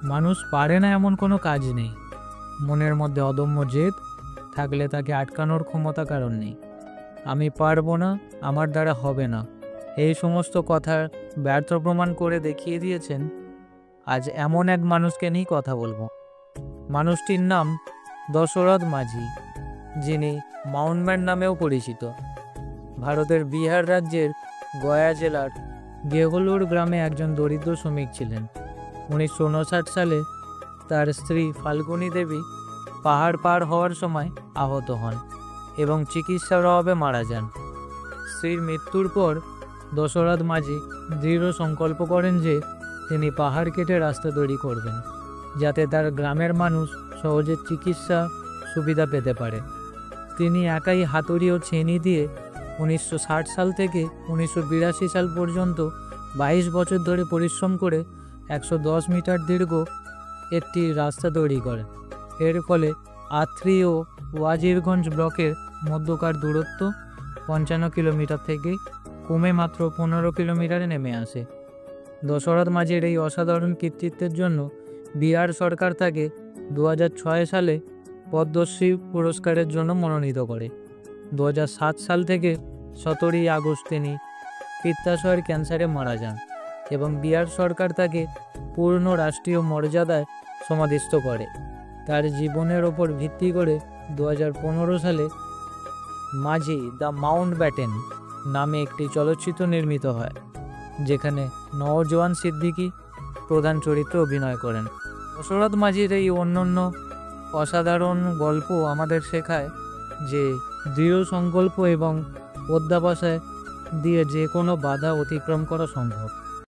মানুষ পারে না এমন কোনো কাজ নেই। মনের মধ্যে অদম্য জেদ থাকলে তাকে আটকানোর ক্ষমতা কারণ নেই। আমি পারবো না, আমার দ্বারা হবে না, এই সমস্ত কথার ব্যর্থ প্রমাণ করে দেখিয়ে দিয়েছেন। আজ এমন এক মানুষকে নিয়ে কথা বলবো। মানুষটির নাম দশরথ মাঝি, যিনি মাউন্টব্যাট নামেও পরিচিত। ভারতের বিহার রাজ্যের গয়া জেলার গেহলুর গ্রামে একজন দরিদ্র শ্রমিক ছিলেন। 1959 সালে তার স্ত্রী ফাল্গুনী দেবী পাহাড় পার হওয়ার সময় আহত হন এবং চিকিৎসার অভাবে মারা যান। স্ত্রীর মৃত্যুর পর দশরথ মাঝি দৃঢ় সংকল্প করেন যে তিনি পাহাড় কেটে রাস্তা তৈরি করবেন, যাতে তার গ্রামের মানুষ সহজে চিকিৎসা সুবিধা পেতে পারে। তিনি একাই হাতুড়ি ও ছেনি দিয়ে 1960 সাল থেকে 1982 সাল পর্যন্ত 22 বছর ধরে পরিশ্রম করে 110 মিটার দীর্ঘ একটি রাস্তা তৈরি করেন। এর ফলে আত্রি ও ওয়াজিরগঞ্জ ব্লকের মধ্যকার দূরত্ব 55 কিলোমিটার থেকে কমে মাত্র 15 কিলোমিটারে নেমে আসে। দশরথ মাঝির এই অসাধারণ কৃতিত্বের জন্য বিহার সরকার তাকে 2006 সালে পদ্মশ্রী পুরস্কারের জন্য মনোনীত করে। 2007 সাল থেকে 17 আগস্ট তিনি পিত্তাশয়ের ক্যান্সারে মারা যান এবং বিহার সরকার তাকে পূর্ণ রাষ্ট্রীয় মর্যাদায় সমাধিস্থ করে। তার জীবনের ওপর ভিত্তি করে 2015 সালে মাঝি দ্য মাউন্টব্যাটেন নামে একটি চলচ্চিত্র নির্মিত হয়, যেখানে নওজোয়ান সিদ্দিকী প্রধান চরিত্রে অভিনয় করেন। দশরথ মাঝির এই অনন্য অসাধারণ গল্প আমাদের শেখায় যে দৃঢ় সংকল্প এবং অধ্যাবসায় দিয়ে যে কোনো বাধা অতিক্রম করা সম্ভব।